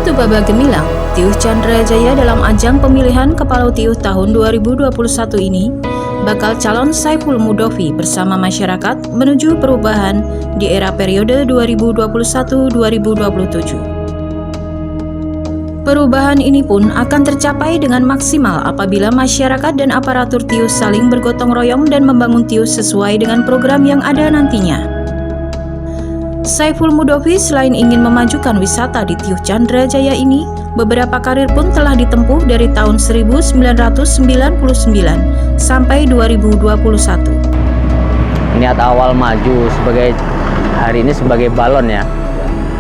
Tubaba Gemilang, Tiuh Chandra Jaya dalam ajang pemilihan Kepala Tiuh tahun 2021 ini bakal calon Saiful Mudhofi bersama masyarakat menuju perubahan di era periode 2021-2027. Perubahan ini pun akan tercapai dengan maksimal apabila masyarakat dan aparatur Tiuh saling bergotong royong dan membangun Tiuh sesuai dengan program yang ada nantinya. Saiful Mudhofi selain ingin memajukan wisata di Tiuh Chandra Jaya ini, beberapa karir pun telah ditempuh dari tahun 1999 sampai 2021. Niat awal maju sebagai hari ini sebagai balon ya.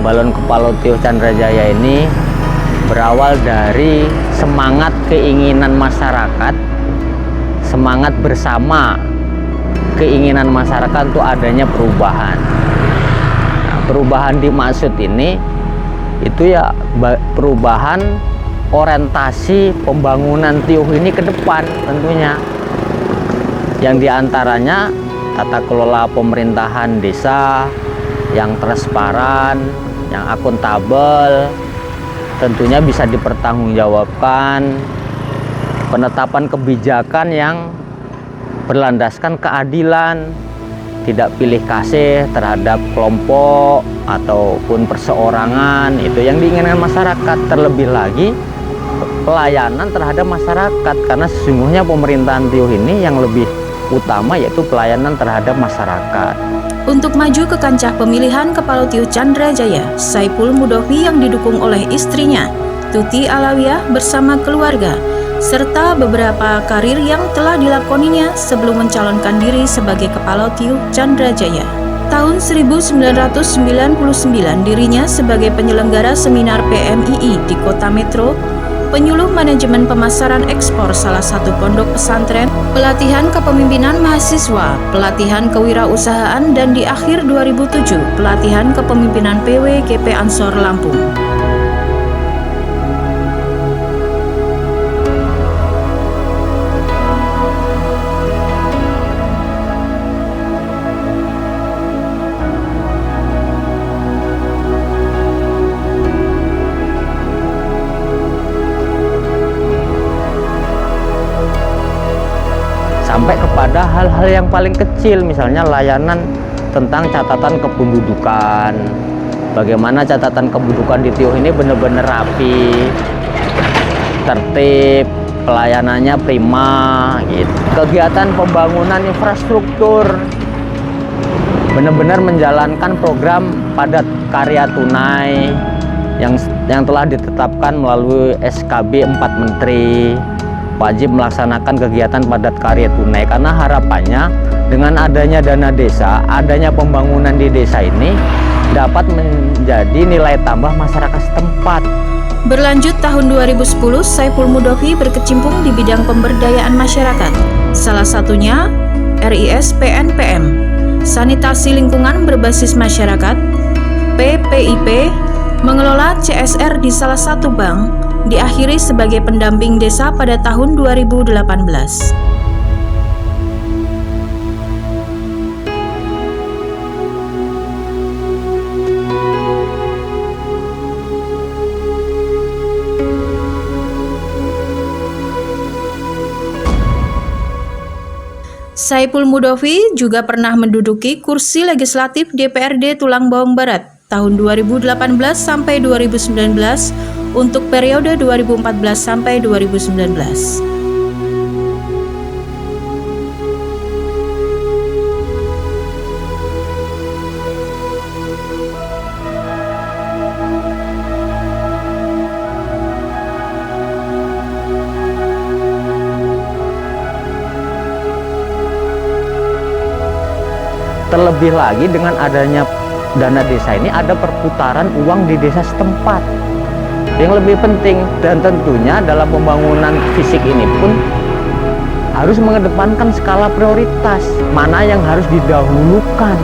Balon Kepala Tiuh Chandra Jaya ini berawal dari semangat keinginan masyarakat, semangat bersama keinginan masyarakat untuk adanya perubahan. Perubahan dimaksud ini itu ya perubahan orientasi pembangunan Tiuh ini ke depan tentunya, yang diantaranya tata kelola pemerintahan desa yang transparan, yang akuntabel, tentunya bisa dipertanggungjawabkan, penetapan kebijakan yang berlandaskan keadilan, tidak pilih kasih terhadap kelompok ataupun perseorangan, itu yang diinginkan masyarakat. Terlebih lagi pelayanan terhadap masyarakat, karena sesungguhnya pemerintahan Tiuh ini yang lebih utama yaitu pelayanan terhadap masyarakat. Untuk maju ke kancah pemilihan Kepala Tiuh Chandra Jaya, Saiful Mudhofi yang didukung oleh istrinya, Tuti Alawiyah bersama keluarga, serta beberapa karir yang telah dilakoninya sebelum mencalonkan diri sebagai Kepala Tiuh Chandra Jaya. Tahun 1999 dirinya sebagai penyelenggara seminar PMII di Kota Metro, penyuluh manajemen pemasaran ekspor salah satu pondok pesantren, pelatihan kepemimpinan mahasiswa, pelatihan kewirausahaan, dan di akhir 2007 pelatihan kepemimpinan PWGP Ansor Lampung. Sampai kepada hal-hal yang paling kecil, misalnya layanan tentang catatan kependudukan, bagaimana catatan kependudukan di Tiuh ini benar-benar rapi, tertib, pelayanannya prima gitu. Kegiatan pembangunan infrastruktur, benar-benar menjalankan program padat karya tunai yang telah ditetapkan melalui SKB 4 Menteri, wajib melaksanakan kegiatan padat karya tunai, karena harapannya dengan adanya dana desa, adanya pembangunan di desa ini dapat menjadi nilai tambah masyarakat setempat. Berlanjut tahun 2010, Saiful Mudhofi berkecimpung di bidang pemberdayaan masyarakat, salah satunya RIS PNPM, sanitasi lingkungan berbasis masyarakat, PPIP, mengelola CSR di salah satu bank, diakhiri sebagai pendamping desa pada tahun 2018. Saiful Mudhofi juga pernah menduduki kursi legislatif DPRD Tulang Bawang Barat tahun 2018 sampai 2019 untuk periode 2014 sampai 2019. Terlebih lagi dengan adanya dana desa ini ada perputaran uang di desa setempat. Yang lebih penting dan tentunya dalam pembangunan fisik ini pun harus mengedepankan skala prioritas, mana yang harus didahulukan,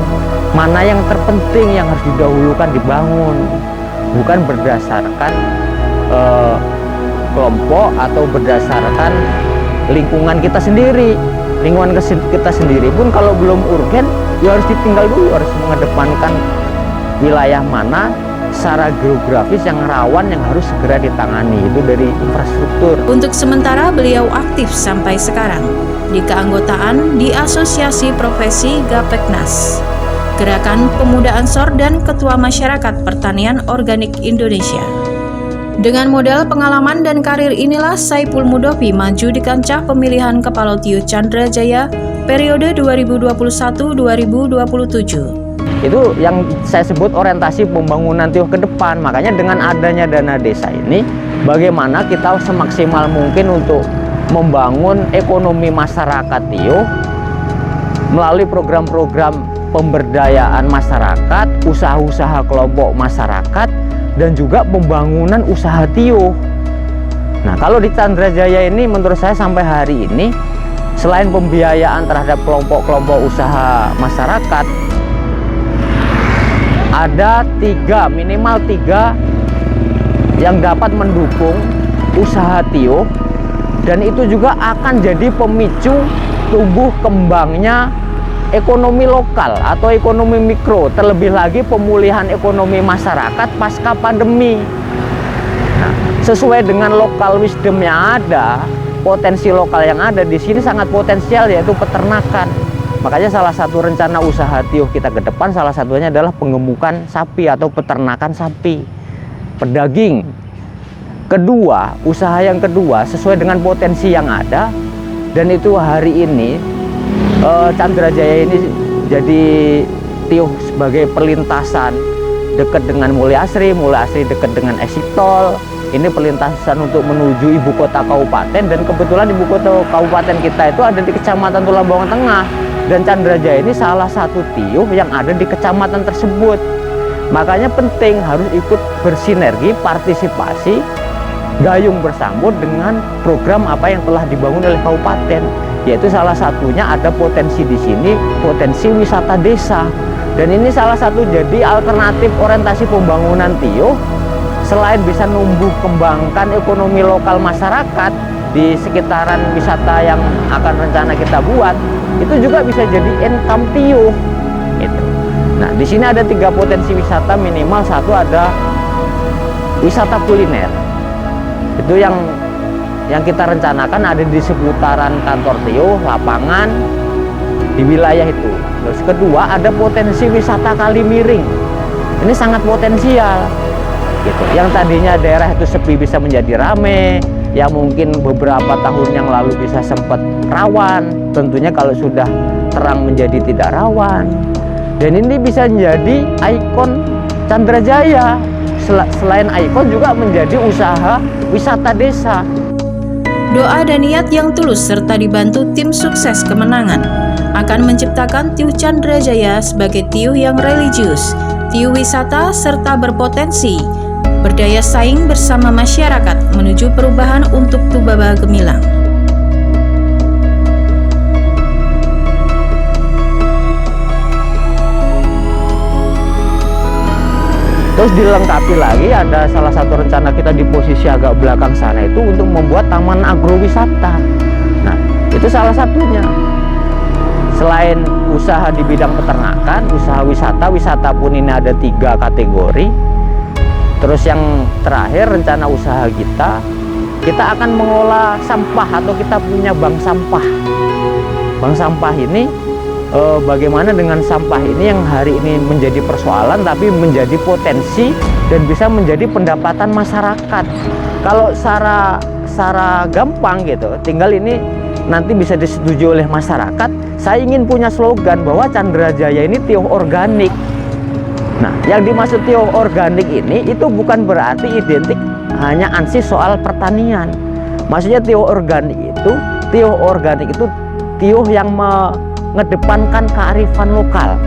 mana yang terpenting yang harus didahulukan dibangun, bukan berdasarkan kelompok atau berdasarkan lingkungan kita sendiri. Lingkungan kita sendiri pun kalau belum urgen ya harus ditinggal dulu, harus mengedepankan wilayah mana secara geografis yang rawan yang harus segera ditangani, itu dari infrastruktur. Untuk sementara beliau aktif sampai sekarang di keanggotaan di Asosiasi Profesi Gapeknas, Gerakan Pemuda Ansor dan Ketua Masyarakat Pertanian Organik Indonesia. Dengan modal pengalaman dan karir inilah Saipul Mudofy maju di kancah pemilihan Kepala Tio Chandra Jaya periode 2021-2027. Itu yang saya sebut orientasi pembangunan Tio ke depan. Makanya dengan adanya dana desa ini, bagaimana kita semaksimal mungkin untuk membangun ekonomi masyarakat Tio melalui program-program pemberdayaan masyarakat, usaha-usaha kelompok masyarakat, dan juga pembangunan usaha Tio. Nah, kalau di Chandra Jaya ini menurut saya sampai hari ini, selain pembiayaan terhadap kelompok-kelompok usaha masyarakat, ada minimal tiga yang dapat mendukung usaha Tio, dan itu juga akan jadi pemicu tumbuh kembangnya ekonomi lokal atau ekonomi mikro, terlebih lagi pemulihan ekonomi masyarakat pasca pandemi. Nah, sesuai dengan lokal wisdom yang ada, potensi lokal yang ada di sini sangat potensial, yaitu peternakan. Makanya salah satu rencana usaha Tio kita ke depan salah satunya adalah pengemukan sapi atau peternakan sapi, pedaging. Kedua, usaha yang kedua sesuai dengan potensi yang ada, dan itu hari ini Chandra Jaya ini jadi Tio sebagai perlintasan dekat dengan Mulya Asri dekat dengan exit tol. Ini perlintasan untuk menuju ibu kota kabupaten, dan kebetulan ibu kota kabupaten kita itu ada di Kecamatan Tulambangan Tengah. Dan Chandra Jaya ini salah satu Tio yang ada di kecamatan tersebut. Makanya penting harus ikut bersinergi, partisipasi, gayung bersambut dengan program apa yang telah dibangun oleh kabupaten. Yaitu salah satunya ada potensi di sini, potensi wisata desa. Dan ini salah satu jadi alternatif orientasi pembangunan Tio. Selain bisa numbuh kembangkan ekonomi lokal masyarakat di sekitaran wisata yang akan rencana kita buat, itu juga bisa jadi income Tio. Gitu. Nah, di sini ada 3 potensi wisata, minimal satu ada wisata kuliner. Itu yang kita rencanakan ada di seputaran kantor Tio, lapangan di wilayah itu. Terus kedua ada potensi wisata Kali Miring. Ini sangat potensial. Gitu. Yang tadinya daerah itu sepi bisa menjadi rame, yang mungkin beberapa tahun yang lalu bisa sempat rawan, tentunya kalau sudah terang menjadi tidak rawan. Dan ini bisa menjadi ikon Chandra Jaya. Selain ikon juga menjadi usaha wisata desa. Doa dan niat yang tulus serta dibantu tim sukses kemenangan akan menciptakan Tio Chandra Jaya sebagai Tio yang religius, Tio wisata serta berpotensi, berdaya saing bersama masyarakat menuju perubahan untuk Tubaba Gemilang. Terus dilengkapi lagi ada salah satu rencana kita di posisi agak belakang sana itu untuk membuat taman agrowisata. Nah, itu salah satunya. Selain usaha di bidang peternakan, usaha wisata pun ini ada 3 kategori. Terus yang terakhir rencana usaha kita akan mengolah sampah atau kita punya bank sampah. Bank sampah ini bagaimana dengan sampah ini yang hari ini menjadi persoalan tapi menjadi potensi dan bisa menjadi pendapatan masyarakat. Kalau secara gampang gitu, tinggal ini nanti bisa disetujui oleh masyarakat. Saya ingin punya slogan bahwa Chandra Jaya ini Tio organik. Nah, yang dimaksud Tio organik ini itu bukan berarti identik hanya ansih soal pertanian. Maksudnya Tio organik itu Tio yang mengedepankan kearifan lokal.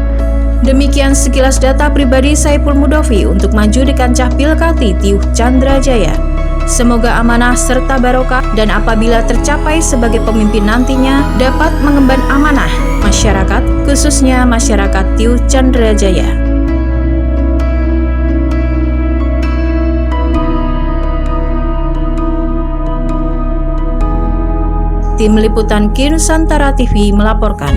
Demikian sekilas data pribadi Saipul Mudofy untuk maju di kancah Pilkati Tio Chandra Jaya. Semoga amanah serta barokah, dan apabila tercapai sebagai pemimpin nantinya dapat mengemban amanah masyarakat, khususnya masyarakat Tio Chandra Jaya. Tim Liputan Kinusantara TV melaporkan.